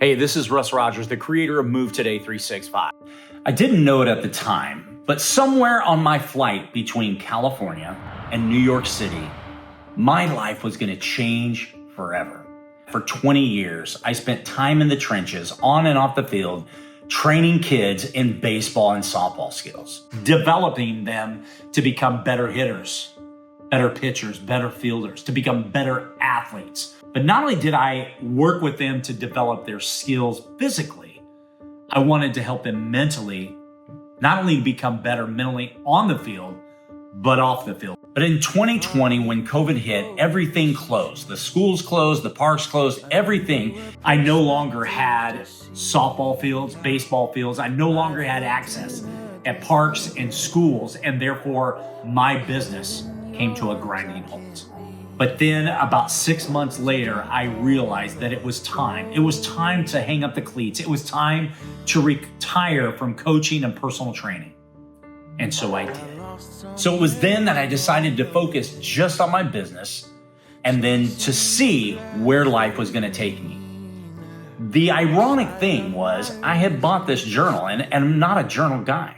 Hey, this is Russ Rogers, the creator of MoveToday365. I didn't know it at the time, but somewhere on my flight between California and New York City, my life was going to change forever. For 20 years, I spent time in the trenches, on and off the field, training kids in baseball and softball skills, developing them to become better hitters, better pitchers, better fielders, to become better athletes. But not only did I work with them to develop their skills physically, I wanted to help them mentally, not only become better mentally on the field, but off the field. But in 2020, when COVID hit, everything closed. The schools closed, the parks closed, everything. I no longer had softball fields, baseball fields. I no longer had access at parks and schools, and therefore my business came to a grinding halt. But then about 6 months later, I realized that it was time. It was time to hang up the cleats. It was time to retire from coaching and personal training. And so I did. So it was then that I decided to focus just on my business and then to see where life was going to take me. The ironic thing was I had bought this journal, and I'm not a journal guy,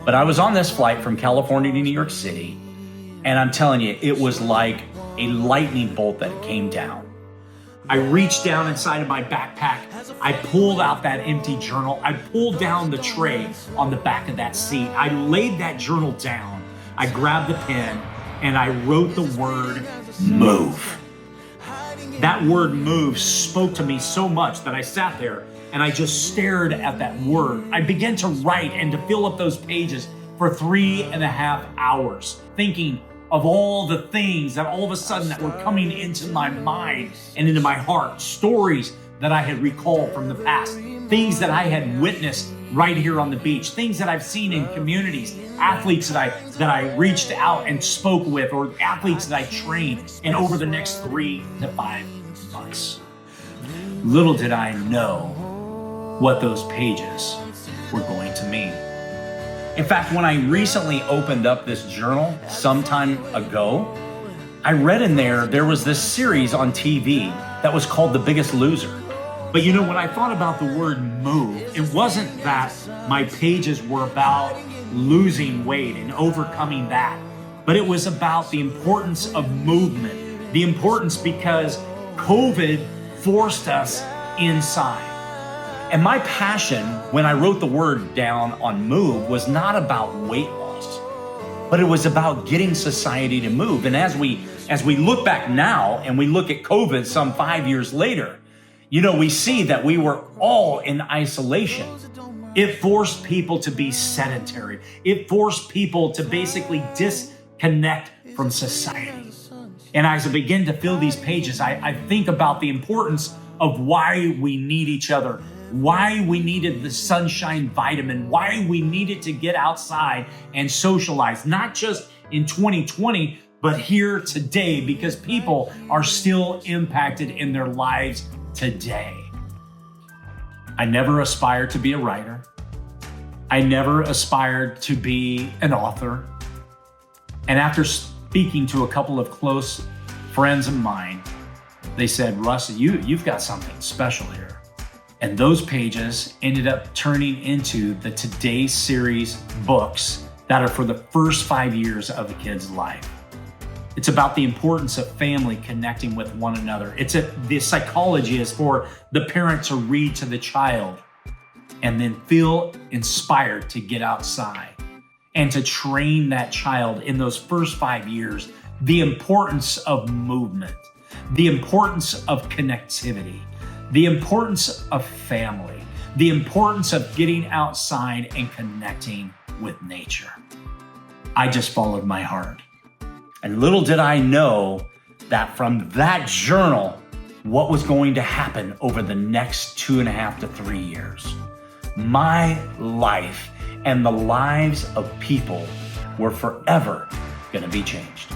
but I was on this flight from California to New York City, and I'm telling you, it was like a lightning bolt that came down. I reached down inside of my backpack. I pulled out that empty journal. I pulled down the tray on the back of that seat. I laid that journal down. I grabbed the pen and I wrote the word move. That word move spoke to me so much that I sat there and I just stared at that word. I began to write and to fill up those pages for 3.5 hours, thinking of all the things that all of a sudden that were coming into my mind and into my heart, stories that I had recalled from the past, things that I had witnessed right here on the beach, things that I've seen in communities, athletes that I reached out and spoke with, or athletes that I trained, and over the next 3 to 5 months. Little did I know what those pages were going to mean. In fact, when I recently opened up this journal some time ago, I read in there was this series on TV that was called The Biggest Loser. But you know, when I thought about the word move, it wasn't that my pages were about losing weight and overcoming that, but it was about the importance of movement, the importance because COVID forced us inside. And my passion when I wrote the word down on move was not about weight loss, but it was about getting society to move. And as we look back now and we look at COVID some 5 years later, you know, we see that we were all in isolation. It forced people to be sedentary. It forced people to basically disconnect from society. And as I begin to fill these pages, I think about the importance of why we need each other, why we needed the sunshine vitamin, why we needed to get outside and socialize, not just in 2020, but here today, because people are still impacted in their lives today. I never aspired to be a writer. I never aspired to be an author. And after speaking to a couple of close friends of mine, they said, Russ, you've got something special here. And those pages ended up turning into the Today series books that are for the first 5 years of a kid's life. It's about the importance of family connecting with one another. The psychology is for the parent to read to the child and then feel inspired to get outside and to train that child in those first 5 years, the importance of movement, the importance of connectivity, the importance of family, the importance of getting outside and connecting with nature. I just followed my heart. And little did I know that from that journal, what was going to happen over the next 2.5 to 3 years. My life and the lives of people were forever going to be changed.